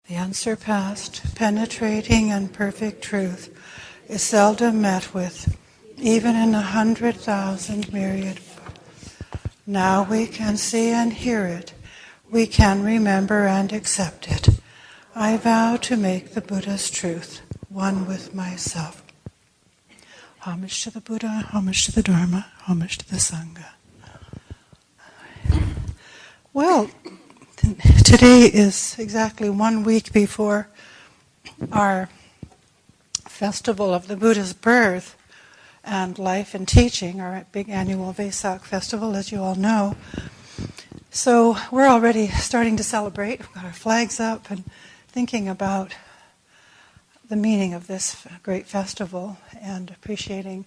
The unsurpassed, penetrating, and perfect truth is seldom met with, even in 100,000 myriad. Now we can see and hear it. We can remember and accept it. I vow to make the Buddha's truth one with myself. Homage to the Buddha, homage to the Dharma, homage to the Sangha. Well, today is exactly 1 week before our festival of the Buddha's birth and life and teaching, our big annual Wesak festival, as you all know. So we're already starting to celebrate. We've got our flags up and thinking about the meaning of this great festival and appreciating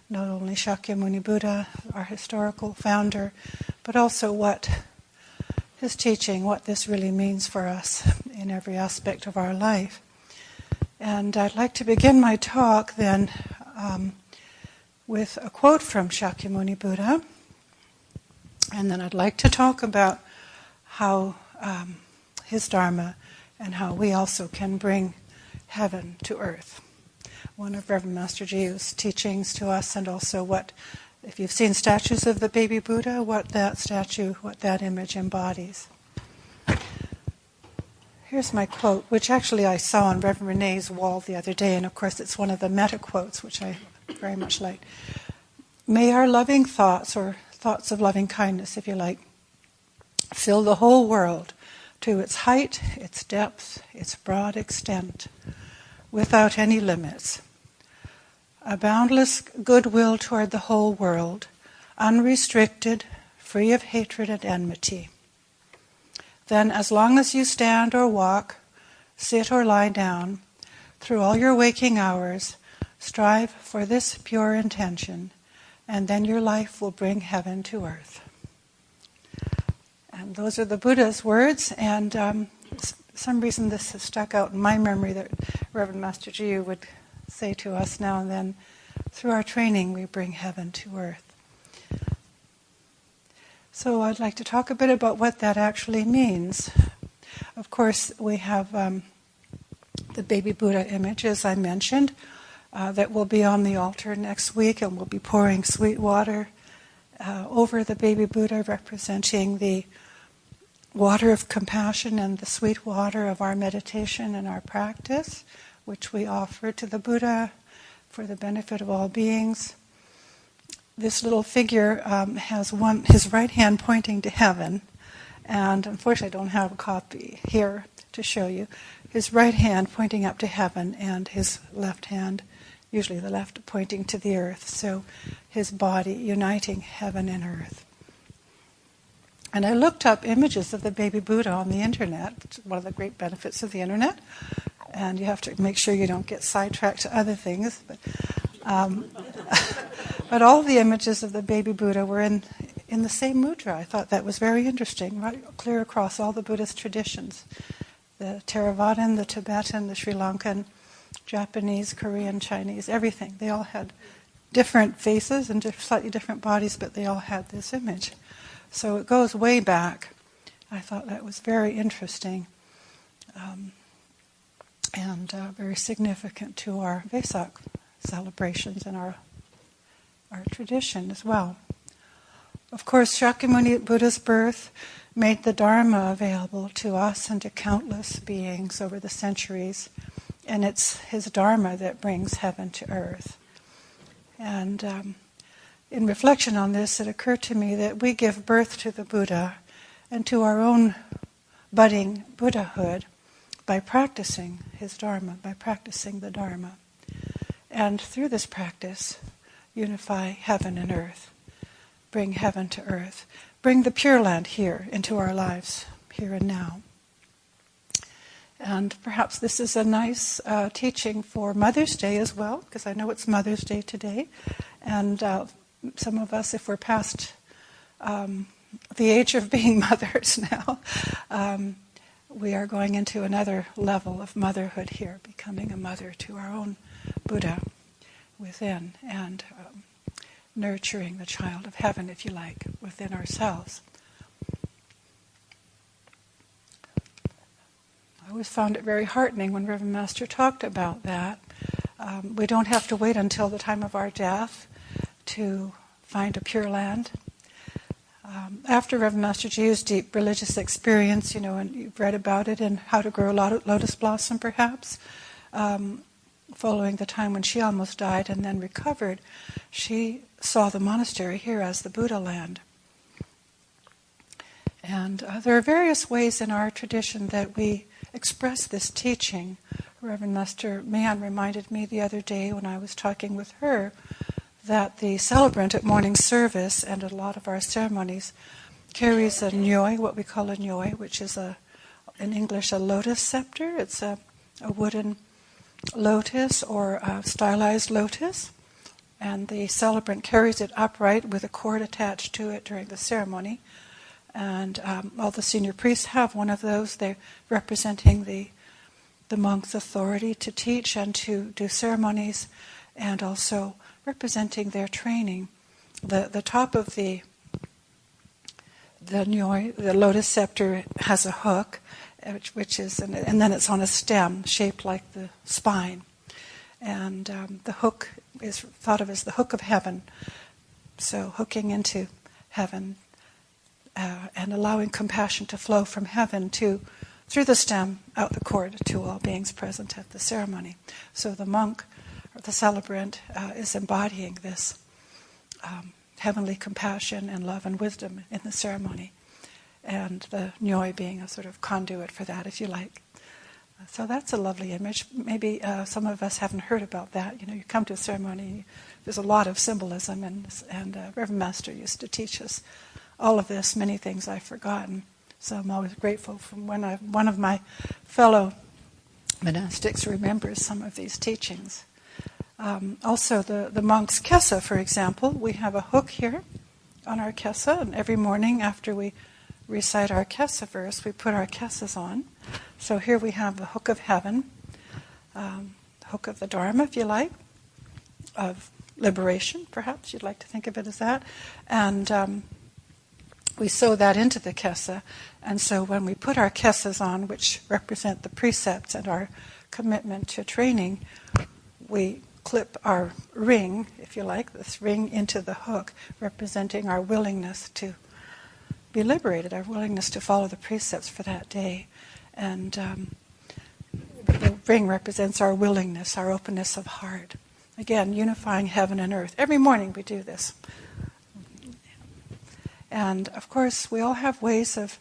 not only Shakyamuni Buddha, our historical founder, but also what his teaching, what this really means for us in every aspect of our life. And I'd like to begin my talk then with a quote from Shakyamuni Buddha, and then I'd like to talk about how his Dharma and how we also can bring heaven to earth. One of Reverend Master Jiu's teachings to us, and also what, if you've seen statues of the baby Buddha, what that statue, what that image embodies. Here's my quote, which actually I saw on Reverend Renee's wall the other day, and of course it's one of the meta quotes, which I very much like. May our loving thoughts, or thoughts of loving kindness, if you like, fill the whole world to its height, its depth, its broad extent, without any limits. A boundless goodwill toward the whole world, unrestricted, free of hatred and enmity. Then, as long as you stand or walk, sit or lie down, through all your waking hours, strive for this pure intention, and then your life will bring heaven to earth. And those are the Buddha's words, and for some reason this has stuck out in my memory that Reverend Master Jiu would say to us now and then, through our training we bring heaven to earth. So I'd like to talk a bit about what that actually means. Of course, we have the baby Buddha image, as I mentioned, that will be on the altar next week, and we'll be pouring sweet water over the baby Buddha, representing the water of compassion and the sweet water of our meditation and our practice, which we offer to the Buddha for the benefit of all beings. This little figure has his right hand pointing to heaven, and unfortunately I don't have a copy here to show you. His right hand pointing up to heaven, and his left hand, usually the left, pointing to the earth. So his body uniting heaven and earth. And I looked up images of the baby Buddha on the internet, which is one of the great benefits of the internet. And you have to make sure you don't get sidetracked to other things. But all the images of the baby Buddha were in the same mudra. I thought that was very interesting, right clear across all the Buddhist traditions. The Theravadan, the Tibetan, the Sri Lankan, Japanese, Korean, Chinese, everything. They all had different faces and slightly different bodies, but they all had this image. So it goes way back. I thought that was very interesting and very significant to our Wesak celebrations and our tradition as well. Of course, Shakyamuni Buddha's birth made the Dharma available to us and to countless beings over the centuries, and it's his Dharma that brings heaven to earth. And in reflection on this, it occurred to me that we give birth to the Buddha and to our own budding Buddhahood by practicing his Dharma, by practicing the Dharma. And through this practice, unify heaven and earth, bring heaven to earth, bring the Pure Land here into our lives, here and now. And perhaps this is a nice teaching for Mother's Day as well, because I know it's Mother's Day today. And some of us, if we're past the age of being mothers now, we are going into another level of motherhood here, becoming a mother to our own Buddha within, and nurturing the child of heaven, if you like, within ourselves. I always found it very heartening when Reverend Master talked about that. We don't have to wait until the time of our death to find a pure land. After Reverend Master Ji's deep religious experience, and you've read about it in How to Grow a Lotus Blossom, perhaps, following the time when she almost died and then recovered, she saw the monastery here as the Buddha land. And there are various ways in our tradition that we express this teaching. Reverend Master Mian reminded me the other day when I was talking with her that the celebrant at morning service and at a lot of our ceremonies carries a nyoi, what we call a nyoi, which is in English a lotus scepter. It's a wooden lotus or a stylized lotus, and the celebrant carries it upright with a cord attached to it during the ceremony. And all the senior priests have one of those. They're representing the monk's authority to teach and to do ceremonies, and also representing their training. The top of the nyoi, the lotus scepter, has a hook, which is, and then it's on a stem shaped like the spine. And the hook is thought of as the hook of heaven. So hooking into heaven and allowing compassion to flow from heaven through the stem, out the cord, to all beings present at the ceremony. So the monk, or the celebrant, is embodying this heavenly compassion and love and wisdom in the ceremony, and the nyoi being a sort of conduit for that, if you like. So that's a lovely image. Maybe some of us haven't heard about that. You come to a ceremony, there's a lot of symbolism, and Reverend Master used to teach us all of this, many things I've forgotten. So I'm always grateful from when one of my fellow monastics remembers some of these teachings. Also, the monk's kessa, for example, we have a hook here on our kessa, and every morning after we recite our kessa verse, we put our kessas on. So here we have the hook of heaven, hook of the Dharma, if you like, of liberation, perhaps you'd like to think of it as that, and we sew that into the kessa. And so when we put our kessas on, which represent the precepts and our commitment to training, we clip our ring, if you like, this ring into the hook, representing our willingness to be liberated, our willingness to follow the precepts for that day. And the ring represents our willingness, our openness of heart. Again, unifying heaven and earth. Every morning we do this. And of course, we all have ways of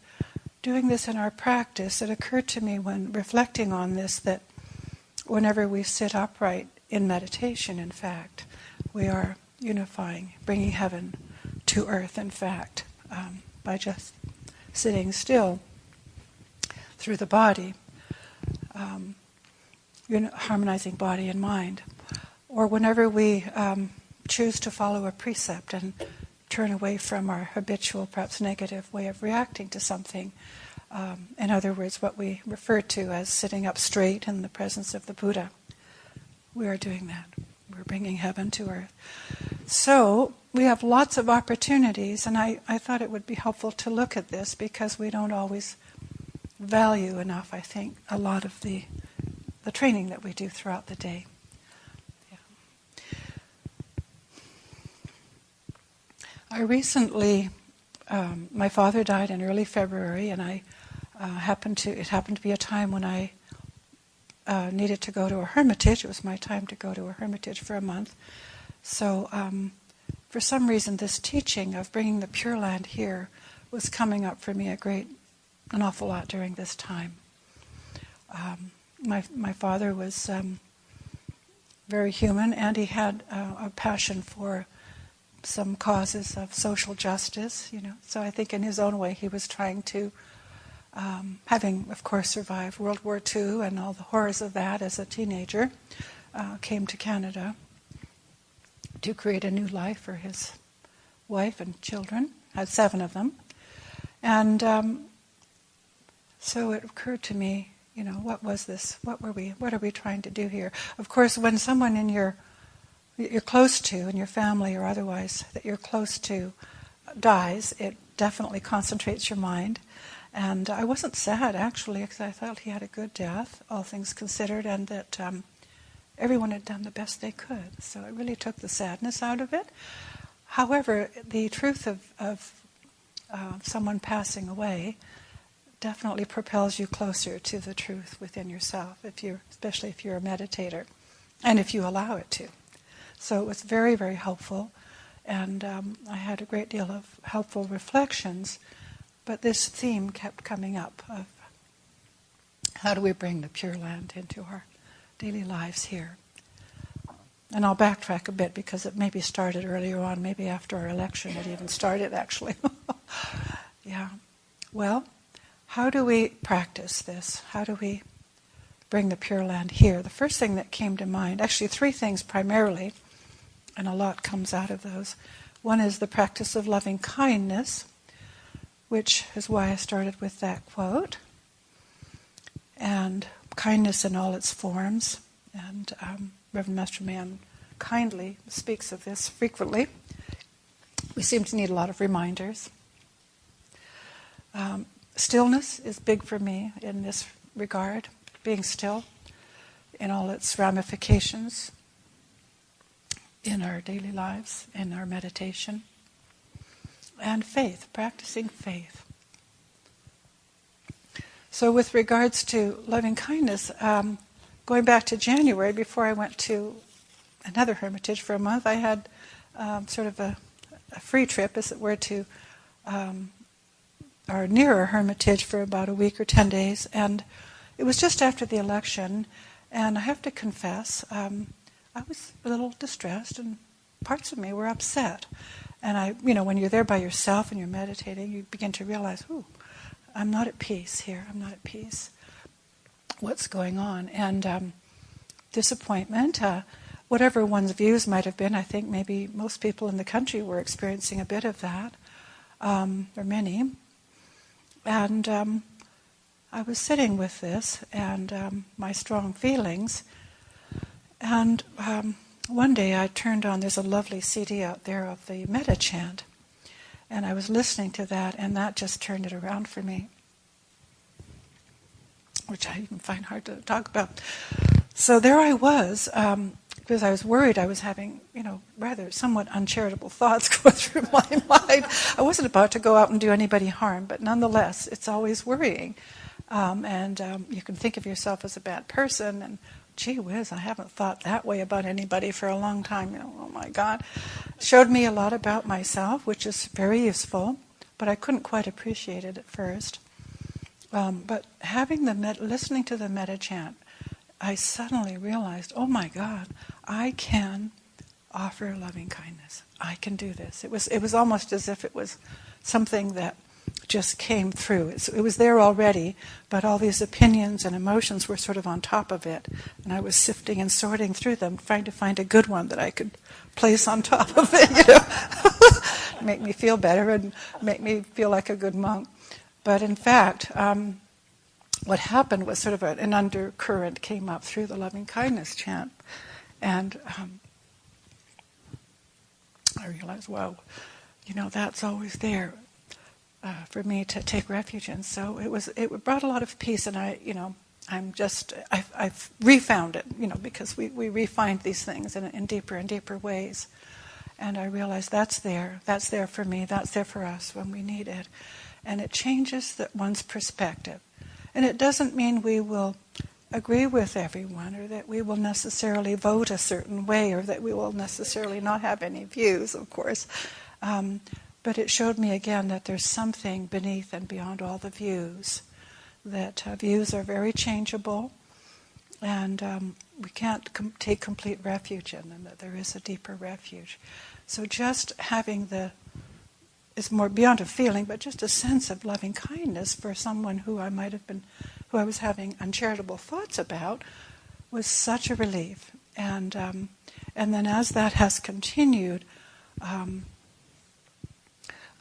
doing this in our practice. It occurred to me when reflecting on this that whenever we sit upright in meditation, in fact, we are unifying, bringing heaven to earth, in fact, by just sitting still through the body, harmonizing body and mind. Or whenever we choose to follow a precept and turn away from our habitual, perhaps negative way of reacting to something. In other words, what we refer to as sitting up straight in the presence of the Buddha. We are doing that. We're bringing heaven to earth. So we have lots of opportunities, and I thought it would be helpful to look at this because we don't always value enough, I think, a lot of the training that we do throughout the day. I recently, my father died in early February, and it happened to be a time when I needed to go to a hermitage. It was my time to go to a hermitage for a month. So for some reason, this teaching of bringing the Pure Land here was coming up for me an awful lot during this time. My father was very human, and he had a passion for some causes of social justice, So I think in his own way he was trying to, having, of course, survived World War II and all the horrors of that as a teenager, came to Canada to create a new life for his wife and children, had 7 of them. And so it occurred to me, what was this? What are we trying to do here? Of course, when someone you're close to, in your family or otherwise, that you're close to, dies, it definitely concentrates your mind. And I wasn't sad, actually, because I thought he had a good death, all things considered, and that everyone had done the best they could. So it really took the sadness out of it. However, the truth of someone passing away definitely propels you closer to the truth within yourself, especially if you're a meditator, and if you allow it to. So it was very, very helpful, and I had a great deal of helpful reflections, but this theme kept coming up of how do we bring the Pure Land into our daily lives here. And I'll backtrack a bit because it maybe started earlier on, maybe after our election it even started actually. Yeah. Well, how do we practice this? How do we bring the Pure Land here? The first thing that came to mind, actually three things primarily, and a lot comes out of those. One is the practice of loving kindness, which is why I started with that quote. And kindness in all its forms. And Reverend Master Mann kindly speaks of this frequently. We seem to need a lot of reminders. Stillness is big for me in this regard, being still in all its ramifications in our daily lives, in our meditation. And faith, practicing faith. So with regards to loving kindness, going back to January, before I went to another hermitage for a month, I had sort of a free trip, as it were, to our nearer hermitage for about a week or 10 days. And it was just after the election, and I have to confess, I was a little distressed, and parts of me were upset. And when you're there by yourself and you're meditating, you begin to realize, I'm not at peace here. I'm not at peace. What's going on? And disappointment, whatever one's views might have been, I think maybe most people in the country were experiencing a bit of that, or many. And I was sitting with this and my strong feelings. And one day I turned on, there's a lovely CD out there of the Meta Chant. And I was listening to that, and that just turned it around for me, which I even find hard to talk about. So there I was, because I was worried I was having, rather somewhat uncharitable thoughts go through my mind. I wasn't about to go out and do anybody harm, but nonetheless, it's always worrying. And you can think of yourself as a bad person, and gee whiz, I haven't thought that way about anybody for a long time. Oh my God. Showed me a lot about myself, which is very useful, but I couldn't quite appreciate it at first. But listening to the Meta Chant, I suddenly realized, oh my God, I can offer loving kindness. I can do this. It was almost as if it was something that just came through. It was there already, but all these opinions and emotions were sort of on top of it. And I was sifting and sorting through them, trying to find a good one that I could place on top of it, make me feel better and make me feel like a good monk. But in fact, what happened was sort of an undercurrent came up through the loving kindness chant. And I realized, wow, that's always there. For me to take refuge in. So it brought a lot of peace, and I've refound it, because we refind these things in deeper and deeper ways. And I realized that's there for me, that's there for us when we need it. And it changes one's perspective. And it doesn't mean we will agree with everyone, or that we will necessarily vote a certain way, or that we will necessarily not have any views, of course. But it showed me again that there's something beneath and beyond all the views, that views are very changeable, and we can't take complete refuge in them, that there is a deeper refuge. So just having it's more beyond a feeling, but just a sense of loving kindness for someone who I was having uncharitable thoughts about, was such a relief. And then as that has continued,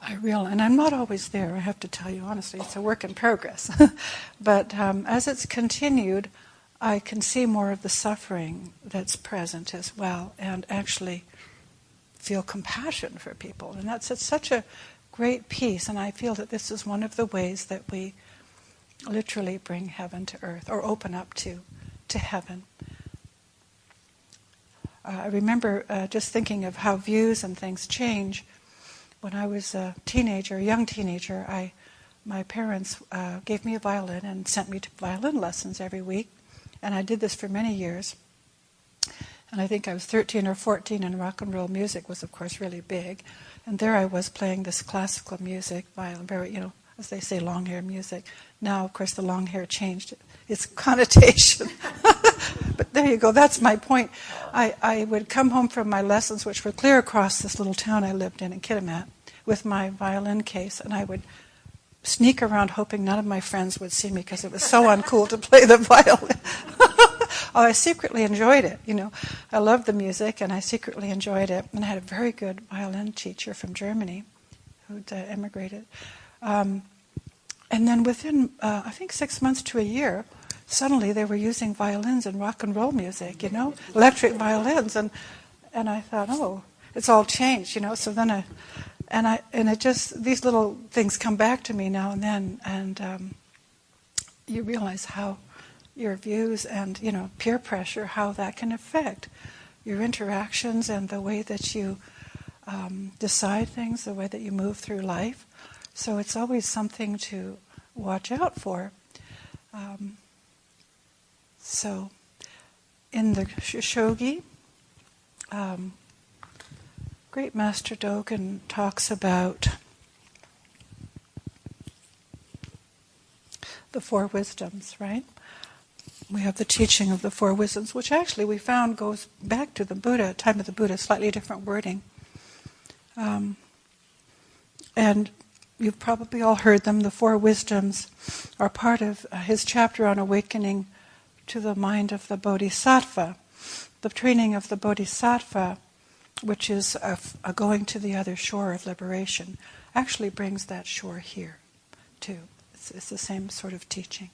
and I'm not always there, I have to tell you honestly, it's a work in progress. But as it's continued, I can see more of the suffering that's present as well, and actually feel compassion for people. And that's such a great peace, and I feel that this is one of the ways that we literally bring heaven to earth, or open up to heaven. I remember just thinking of how views and things change. When I was a young teenager, my parents gave me a violin and sent me to violin lessons every week. And I did this for many years. And I think I was 13 or 14, and rock and roll music was, of course, really big. And there I was playing this classical music, violin, very, as they say, long hair music. Now, of course, the long hair changed its connotation. But there you go, that's my point. I would come home from my lessons, which were clear across this little town I lived in Kitimat, with my violin case, and I would sneak around hoping none of my friends would see me because it was so uncool to play the violin. Oh, I secretly enjoyed it, I loved the music, and I secretly enjoyed it. And I had a very good violin teacher from Germany who'd emigrated. And then within, I think 6 months to a year, suddenly they were using violins in rock and roll music, electric violins. And I thought, oh, it's all changed, So then it just, these little things come back to me now and then, and you realize how your views and, peer pressure, how that can affect your interactions and the way that you decide things, the way that you move through life. So it's always something to watch out for. So in the Shogi, Great Master Dogen talks about the four wisdoms, right? We have the teaching of the four wisdoms, which actually we found goes back to the Buddha, time of the Buddha, slightly different wording. And you've probably all heard them. The four wisdoms are part of his chapter on awakening to the mind of the Bodhisattva. The training of the Bodhisattva, which is a going to the other shore of liberation, actually brings that shore here, too. It's the same sort of teaching.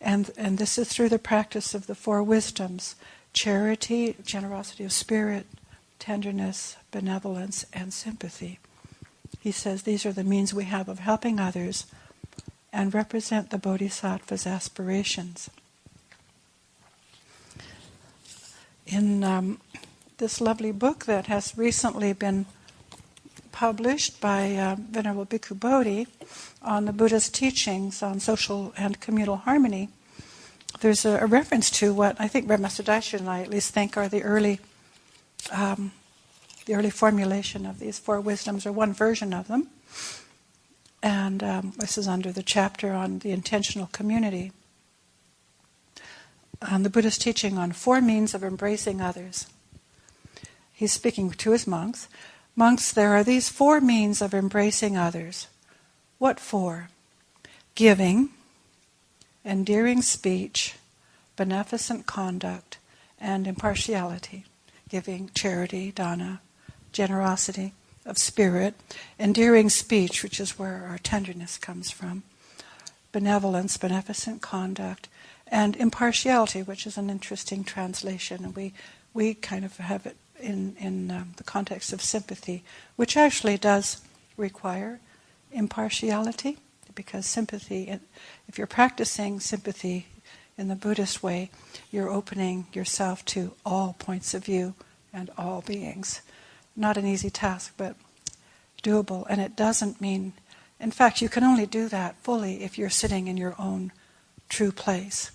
And this is through the practice of the four wisdoms: charity, generosity of spirit, tenderness, benevolence, and sympathy. He says these are the means we have of helping others and represent the Bodhisattva's aspirations. In this lovely book that has recently been published by Venerable Bhikkhu Bodhi on the Buddha's teachings on social and communal harmony, there's a reference to what I think Red Master Daishin and I at least think are the early formulation of these four wisdoms, or one version of them. And this is under the chapter on the intentional community. On the Buddha's teaching on four means of embracing others. He's speaking to his monks. Monks, there are these four means of embracing others. What four? Giving, endearing speech, beneficent conduct, and impartiality. Giving, charity, dana, generosity of spirit, endearing speech, which is where our tenderness comes from, benevolence, beneficent conduct, and impartiality, which is an interesting translation. And we kind of have it in the context of sympathy, which actually does require impartiality, because sympathy, if you're practicing sympathy in the Buddhist way, you're opening yourself to all points of view and all beings. Not an easy task, but doable. And it doesn't mean, in fact, you can only do that fully if you're sitting in your own true place.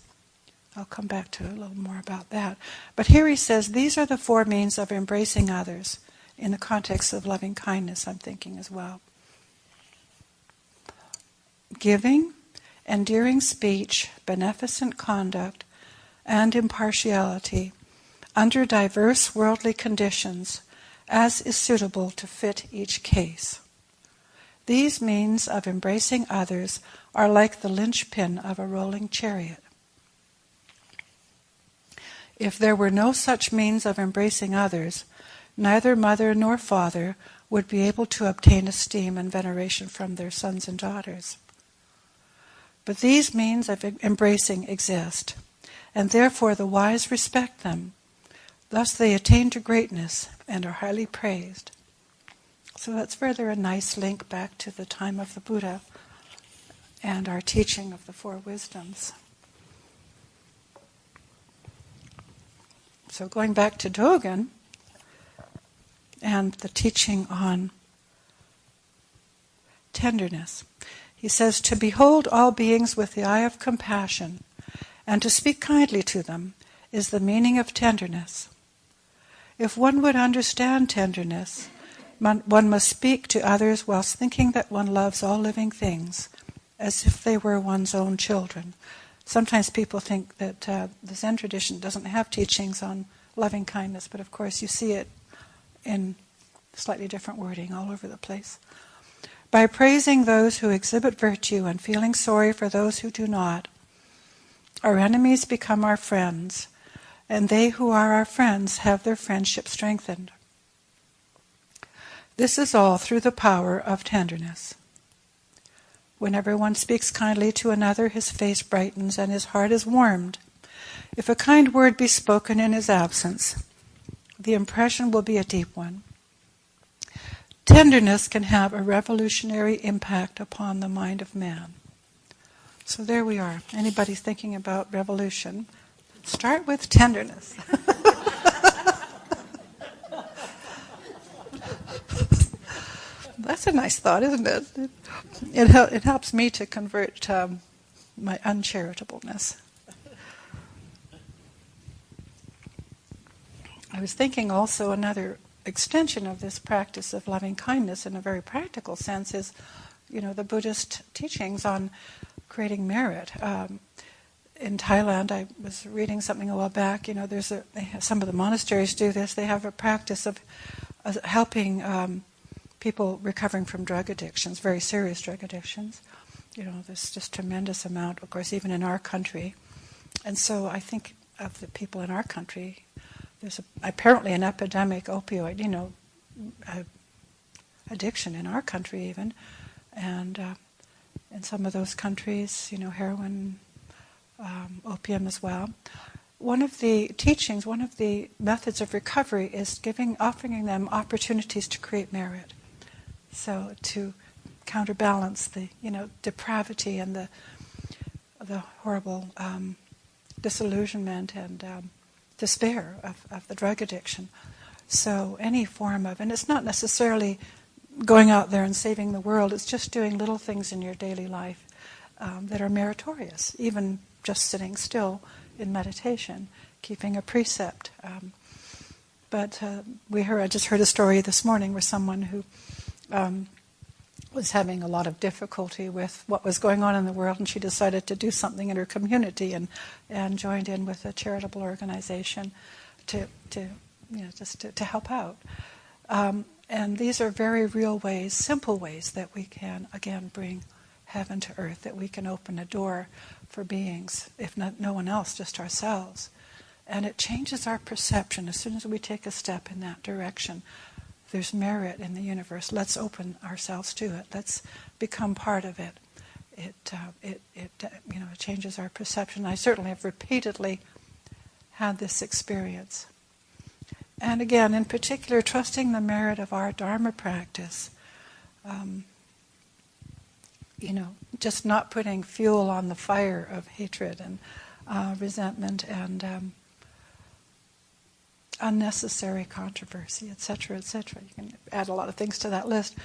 I'll come back to a little more about that. But here he says, these are the four means of embracing others in the context of loving kindness, I'm thinking as well. Giving, endearing speech, beneficent conduct, and impartiality under diverse worldly conditions as is suitable to fit each case. These means of embracing others are like the linchpin of a rolling chariot. If there were no such means of embracing others, neither mother nor father would be able to obtain esteem and veneration from their sons and daughters. But these means of embracing exist, and therefore the wise respect them. Thus they attain to greatness and are highly praised. So that's further a nice link back to the time of the Buddha and our teaching of the Four Wisdoms. So going back to Dogen and the teaching on tenderness, he says, to behold all beings with the eye of compassion and to speak kindly to them is the meaning of tenderness. If one would understand tenderness, one must speak to others whilst thinking that one loves all living things, as if they were one's own children. Sometimes people think that the Zen tradition doesn't have teachings on loving kindness, but of course you see it in slightly different wording all over the place. By praising those who exhibit virtue and feeling sorry for those who do not, our enemies become our friends, and they who are our friends have their friendship strengthened. This is all through the power of tenderness. Whenever one speaks kindly to another, his face brightens and his heart is warmed. If a kind word be spoken in his absence, the impression will be a deep one. Tenderness can have a revolutionary impact upon the mind of man. So there we are. Anybody thinking about revolution? Start with tenderness. That's a nice thought, isn't it? It helps me to convert my uncharitableness. I was thinking also another extension of this practice of loving kindness in a very practical sense is, the Buddhist teachings on creating merit. In Thailand, I was reading something a while back. Some of the monasteries do this. They have a practice of helping people recovering from drug addictions, very serious drug addictions. There's just tremendous amount, of course, even in our country. And so I think of the people in our country, there's apparently an epidemic opioid, addiction in our country even. And in some of those countries, heroin, opium as well. One of the teachings, one of the methods of recovery is offering them opportunities to create merit. So to counterbalance the, depravity and the horrible disillusionment and despair of the drug addiction. So any form of, and it's not necessarily going out there and saving the world, it's just doing little things in your daily life that are meritorious, even just sitting still in meditation, keeping a precept. I just heard a story this morning where someone who was having a lot of difficulty with what was going on in the world, and she decided to do something in her community and joined in with a charitable organization to help out. And these are very real ways, simple ways that we can, again, bring heaven to earth, that we can open a door for beings, if not no one else, just ourselves. And it changes our perception as soon as we take a step in that direction. There's merit in the universe. Let's open ourselves to it. Let's become part of it. It changes our perception. I certainly have repeatedly had this experience. And again, in particular, trusting the merit of our Dharma practice. Just not putting fuel on the fire of hatred and resentment and unnecessary controversy, etc., etc. You can add a lot of things to that list,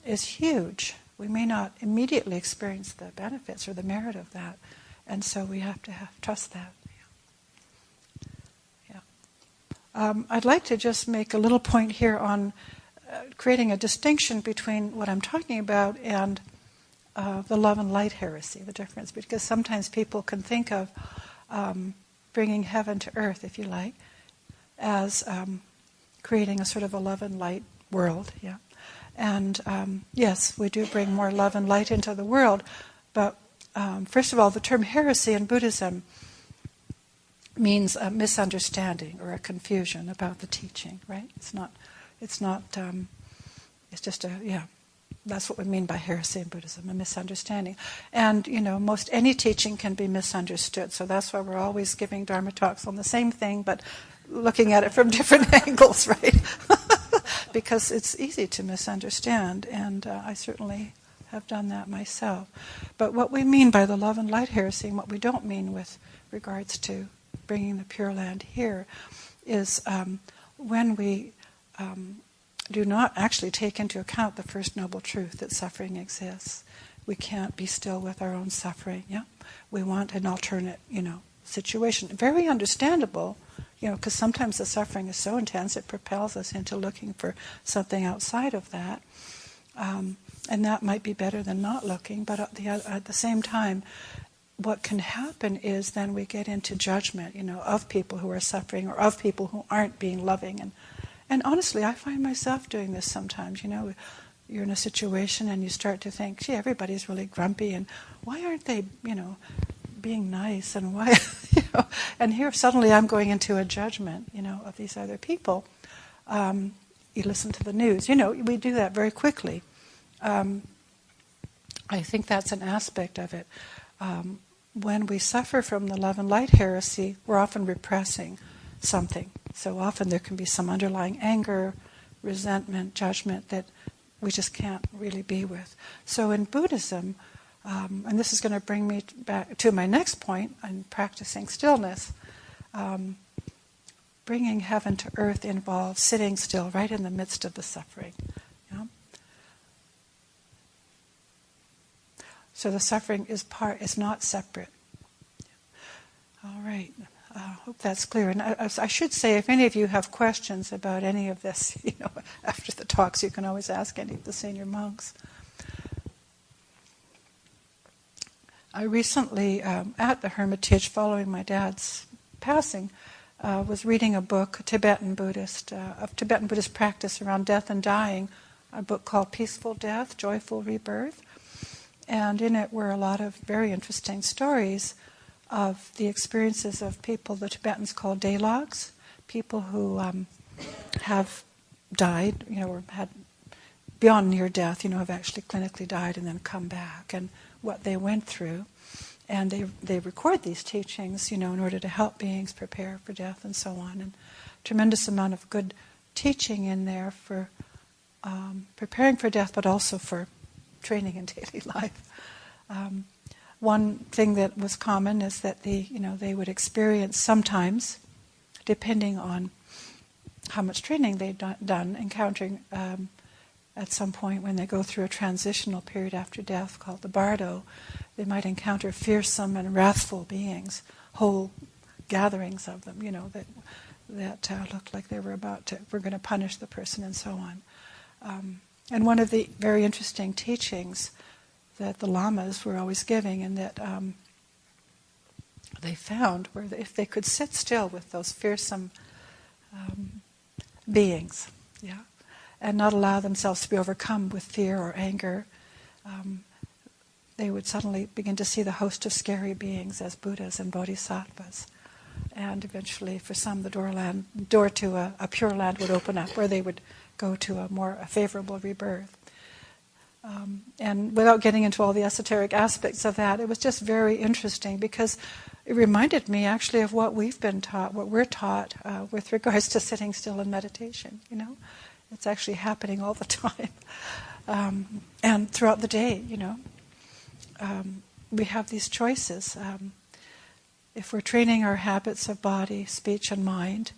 is huge. We may not immediately experience the benefits or the merit of that, and so we have to trust that. I'd like to just make a little point here on creating a distinction between what I'm talking about and the love and light heresy, the difference, because sometimes people can think of bringing heaven to earth, if you like, as creating a sort of a love and light world. Yeah, and yes, we do bring more love and light into the world, but first of all, the term heresy in Buddhism means a misunderstanding or a confusion about the teaching, right? It's just that's what we mean by heresy in Buddhism, a misunderstanding. And, most any teaching can be misunderstood, so that's why we're always giving Dharma talks on the same thing, but looking at it from different angles, right? Because it's easy to misunderstand, and I certainly have done that myself. But what we mean by the love and light heresy, and what we don't mean with regards to bringing the Pure Land here, is when we do not actually take into account the first noble truth that suffering exists. We can't be still with our own suffering. Yeah, we want an alternate, situation. Very understandable, because sometimes the suffering is so intense it propels us into looking for something outside of that, and that might be better than not looking. But at the same time, what can happen is then we get into judgment, of people who are suffering or of people who aren't being loving. And honestly, I find myself doing this sometimes. You're in a situation and you start to think, gee, everybody's really grumpy, and why aren't they, being nice, and why, and here suddenly I'm going into a judgment, of these other people. You listen to the news, we do that very quickly. I think that's an aspect of it. When we suffer from the love and light heresy, we're often repressing something. So often there can be some underlying anger, resentment, judgment that we just can't really be with. So in Buddhism, and this is going to bring me back to my next point on practicing stillness, bringing heaven to earth involves sitting still right in the midst of the suffering. So the suffering is not separate. All right. Hope that's clear. And I should say, if any of you have questions about any of this, after the talks, you can always ask any of the senior monks. I recently, at the Hermitage, following my dad's passing, was reading a book, of Tibetan Buddhist practice around death and dying, a book called Peaceful Death, Joyful Rebirth. And in it were a lot of very interesting stories of the experiences of people the Tibetans call daylogs, people who have died, or had beyond near death, have actually clinically died and then come back, and what they went through. And they record these teachings, in order to help beings prepare for death and so on. And tremendous amount of good teaching in there for preparing for death, but also for training in daily life. One thing that was common is that they would experience sometimes, depending on how much training they'd done, encountering at some point when they go through a transitional period after death called the bardo, they might encounter fearsome and wrathful beings, whole gatherings of them, that looked like they were going to punish the person and so on. And one of the very interesting teachings that the lamas were always giving, and that they found, were that if they could sit still with those fearsome beings, and not allow themselves to be overcome with fear or anger, they would suddenly begin to see the host of scary beings as Buddhas and Bodhisattvas. And eventually, for some, the door to a pure land would open up, where they would go to a favorable rebirth. And without getting into all the esoteric aspects of that, it was just very interesting, because it reminded me actually of what we've been taught, what we're taught with regards to sitting still in meditation. It's actually happening all the time, and throughout the day. We have these choices. If we're training our habits of body, speech, and mind,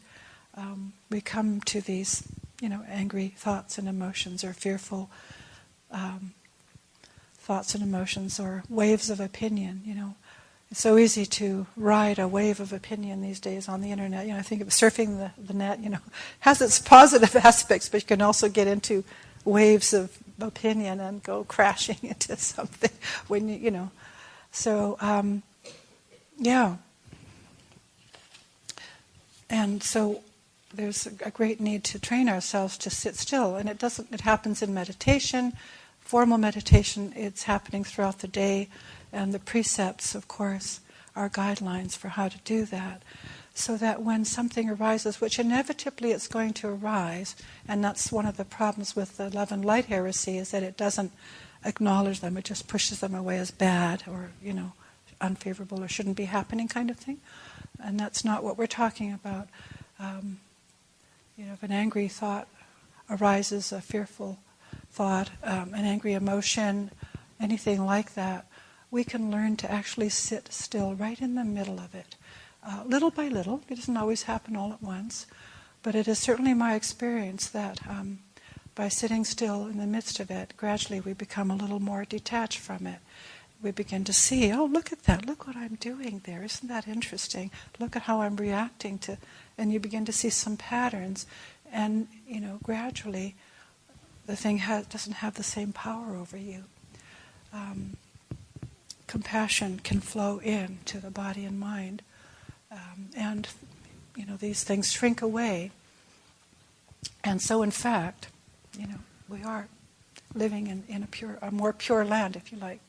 we come to these, angry thoughts and emotions, or fearful thoughts and emotions, or waves of opinion. It's so easy to ride a wave of opinion these days on the internet. I think of surfing the net, has its positive aspects, but you can also get into waves of opinion and go crashing into something when you. So, And so there's a great need to train ourselves to sit still. And it happens in meditation, formal meditation, it's happening throughout the day. And the precepts, of course, are guidelines for how to do that. So that when something arises, which inevitably it's going to arise, and that's one of the problems with the love and light heresy, is that it doesn't acknowledge them, it just pushes them away as bad, or, unfavorable, or shouldn't be happening kind of thing. And that's not what we're talking about. If an angry thought arises, a fearful thought, an angry emotion, anything like that, we can learn to actually sit still right in the middle of it. Little by little, it doesn't always happen all at once, but it is certainly my experience that by sitting still in the midst of it, gradually we become a little more detached from it. We begin to see, oh, look at that, look what I'm doing there, isn't that interesting? Look at how I'm reacting to, and you begin to see some patterns, and gradually the thing doesn't have the same power over you. Compassion can flow into the body and mind, and these things shrink away. And so, in fact, we are living in a more pure land, if you like.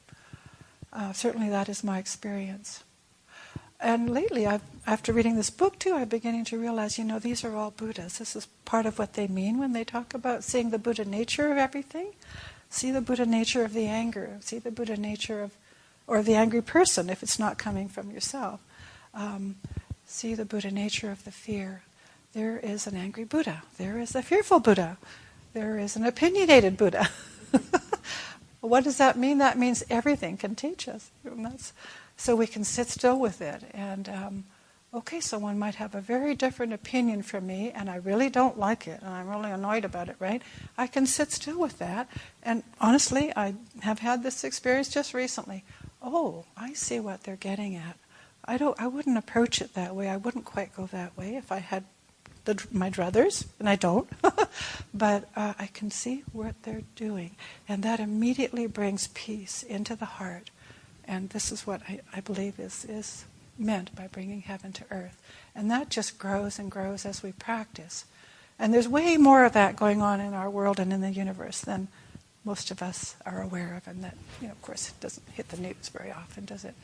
Certainly, that is my experience. And lately, after reading this book too, I'm beginning to realize, these are all Buddhas. This is part of what they mean when they talk about seeing the Buddha nature of everything. See the Buddha nature of the anger. See the Buddha nature or the angry person if it's not coming from yourself. See the Buddha nature of the fear. There is an angry Buddha. There is a fearful Buddha. There is an opinionated Buddha. What does that mean? That means everything can teach us. So we can sit still with it. And, someone might have a very different opinion from me, and I really don't like it, and I'm really annoyed about it, right? I can sit still with that. And honestly, I have had this experience just recently. Oh, I see what they're getting at. I wouldn't approach it that way. I wouldn't quite go that way if I had my druthers, and I don't. But I can see what they're doing. And that immediately brings peace into the heart. And this is what I believe is meant by bringing heaven to earth. And that just grows and grows as we practice. And there's way more of that going on in our world and in the universe than most of us are aware of. And that, of course, it doesn't hit the news very often, does it?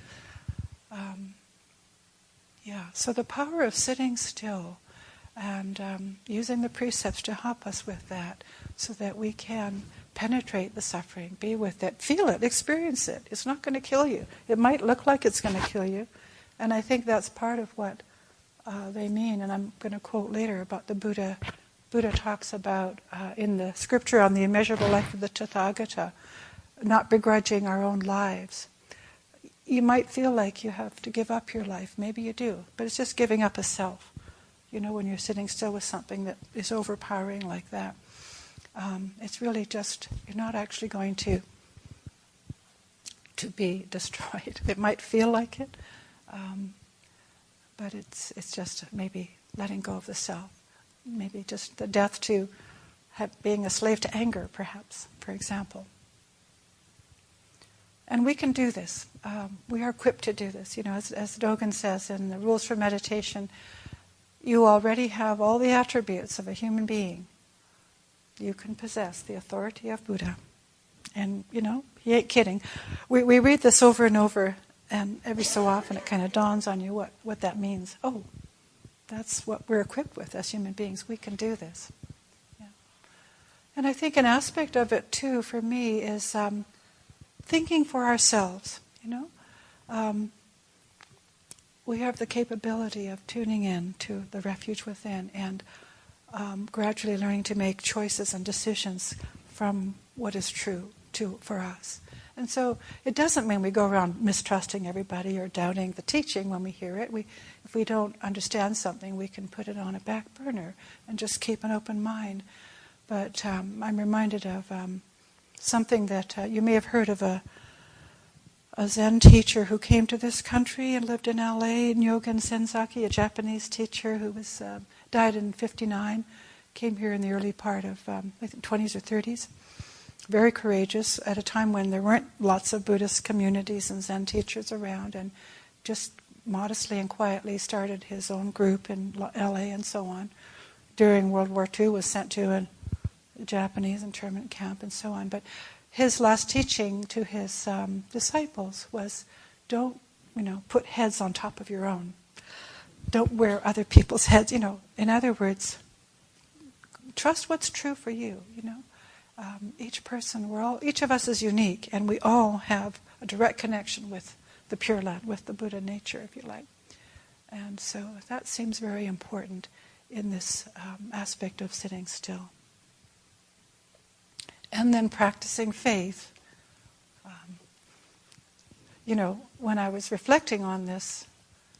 So the power of sitting still and using the precepts to help us with that so that we can penetrate the suffering, be with it, feel it, experience it. It's not going to kill you. It might look like it's going to kill you. And I think that's part of what they mean. And I'm going to quote later about the Buddha. Buddha talks about in the scripture on the immeasurable life of the Tathagata, not begrudging our own lives. You might feel like you have to give up your life. Maybe you do. But it's just giving up a self. When you're sitting still with something that is overpowering like that. It's really just, you're not actually going to be destroyed. It might feel like it, but it's just maybe letting go of the self. Maybe just the death to being a slave to anger, perhaps, for example. And we can do this. We are equipped to do this. As Dogen says in the Rules for Meditation, you already have all the attributes of a human being. You can possess the authority of Buddha. And, he ain't kidding. We read this over and over, and every so often it kind of dawns on you what that means. Oh, that's what we're equipped with as human beings. We can do this. Yeah. And I think an aspect of it, too, for me, is thinking for ourselves, we have the capability of tuning in to the refuge within and gradually learning to make choices and decisions from what is true for us. And so it doesn't mean we go around mistrusting everybody or doubting the teaching when we hear it. If we don't understand something, we can put it on a back burner and just keep an open mind. But I'm reminded of something that you may have heard of a Zen teacher who came to this country and lived in L.A., Nyogen Senzaki, a Japanese teacher who died in 1959, came here in the early part of, I think, 20s or 30s. Very courageous at a time when there weren't lots of Buddhist communities and Zen teachers around, and just modestly and quietly started his own group in L.A. and so on. During World War II was sent to a Japanese internment camp and so on. But his last teaching to his disciples was, don't, put heads on top of your own. Don't wear other people's heads. In other words, trust what's true for you. Each person, each of us is unique, and we all have a direct connection with the Pure Land, with the Buddha nature, if you like. And so that seems very important in this aspect of sitting still. And then practicing faith. When I was reflecting on this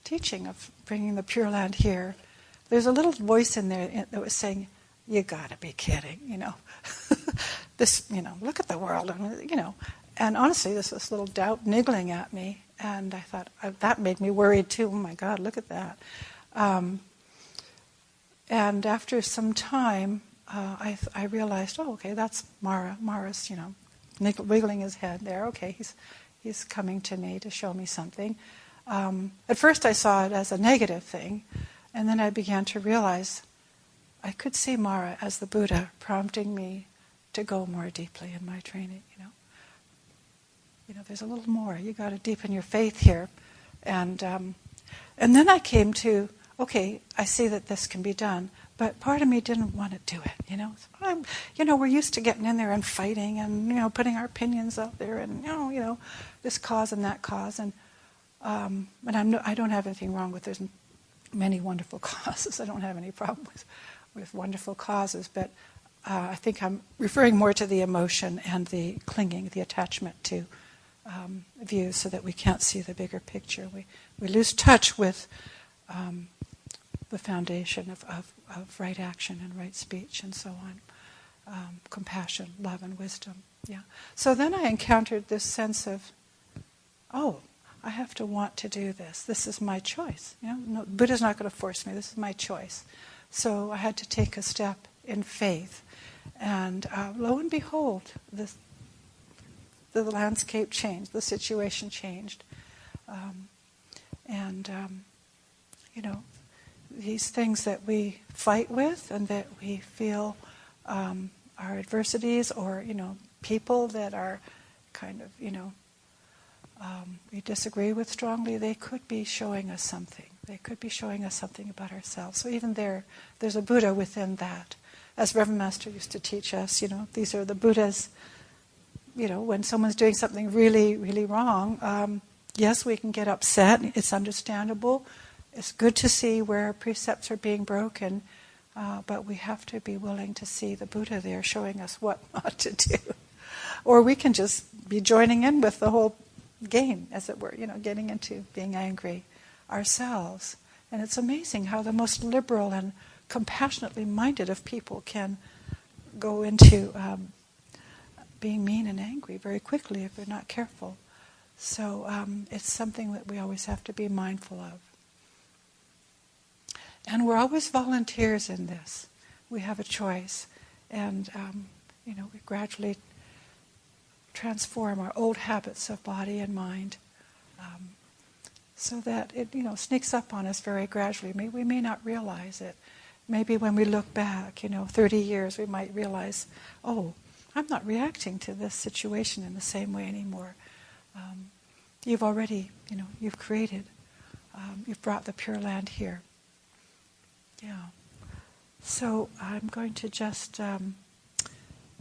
teaching of bringing the Pure Land here, there's a little voice in there that was saying, "You gotta be kidding, this, look at the world, And honestly, this little doubt niggling at me, and I thought that made me worried too. Oh my God, look at that! And after some time, I realized, oh, okay, that's Mara. Mara's, wiggling his head there. Okay, he's coming to me to show me something. At first, I saw it as a negative thing, and then I began to realize I could see Mara as the Buddha prompting me to go more deeply in my training. There's a little more. You got to deepen your faith here, and then I came to, okay, I see that this can be done, but part of me didn't want to do it. We're used to getting in there and fighting and putting our opinions out there and this cause and that cause and I don't have anything wrong with. There's many wonderful causes. I don't have any problem with wonderful causes, but I think I'm referring more to the emotion and the clinging, the attachment to views, so that we can't see the bigger picture. We lose touch with the foundation of right action and right speech and so on, compassion, love, and wisdom. Yeah. So then I encountered this sense of, oh, I have to want to do this. This is my choice. No, Buddha's not going to force me. This is my choice. So I had to take a step in faith, and lo and behold, the landscape changed, the situation changed, these things that we fight with and that we feel are adversities, or people that are kind of we disagree with strongly, they could be showing us something. They could be showing us something about ourselves. So even there's a Buddha within that. As Reverend Master used to teach us, these are the Buddhas. When someone's doing something really, really wrong, yes, we can get upset. It's understandable. It's good to see where precepts are being broken, but we have to be willing to see the Buddha there showing us what not to do. Or we can just be joining in with the whole game, as it were, getting into being angry ourselves. And it's amazing how the most liberal and compassionately minded of people can go into being mean and angry very quickly if they're not careful. So it's something that we always have to be mindful of. And we're always volunteers in this. We have a choice. And, we gradually transform our old habits of body and mind so that it, sneaks up on us very gradually. We may not realize it. Maybe when we look back, 30 years, we might realize, oh, I'm not reacting to this situation in the same way anymore. You've already, you've created, you've brought the Pure Land here. Yeah. So I'm going to just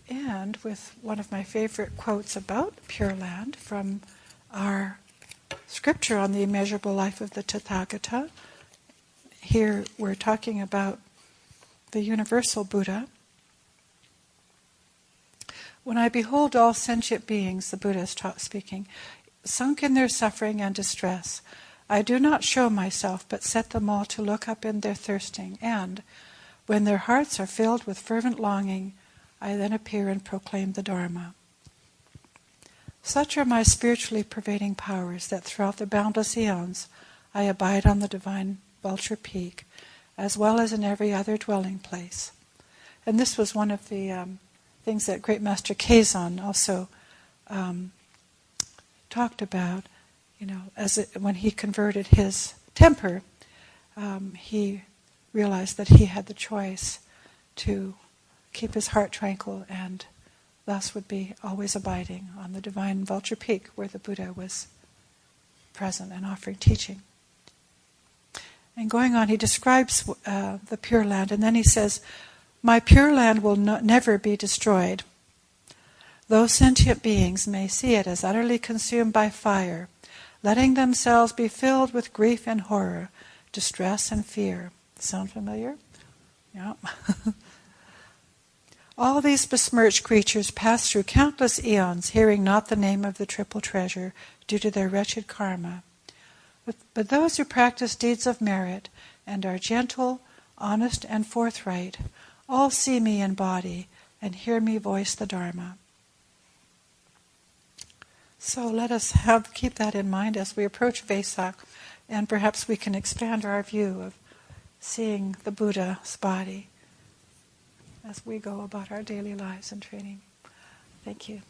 end with one of my favorite quotes about Pure Land from our scripture on the immeasurable life of the Tathagata. Here we're talking about the universal Buddha. When I behold all sentient beings, the Buddha is speaking, sunk in their suffering and distress, I do not show myself, but set them all to look up in their thirsting, and, when their hearts are filled with fervent longing, I then appear and proclaim the Dharma. Such are my spiritually pervading powers that throughout the boundless eons I abide on the divine vulture peak, as well as in every other dwelling place. And this was one of the things that Great Master Kazon also talked about. When he converted his temper, he realized that he had the choice to keep his heart tranquil and thus would be always abiding on the divine vulture peak where the Buddha was present and offering teaching. And going on, he describes the Pure Land, and then he says, my Pure Land will never be destroyed. Those sentient beings may see it as utterly consumed by fire, letting themselves be filled with grief and horror, distress and fear. Sound familiar? Yeah. All these besmirched creatures pass through countless eons, hearing not the name of the triple treasure due to their wretched karma. But those who practice deeds of merit and are gentle, honest, and forthright, all see me in body and hear me voice the Dharma. So let us keep that in mind as we approach Wesak, and perhaps we can expand our view of seeing the Buddha's body as we go about our daily lives and training. Thank you.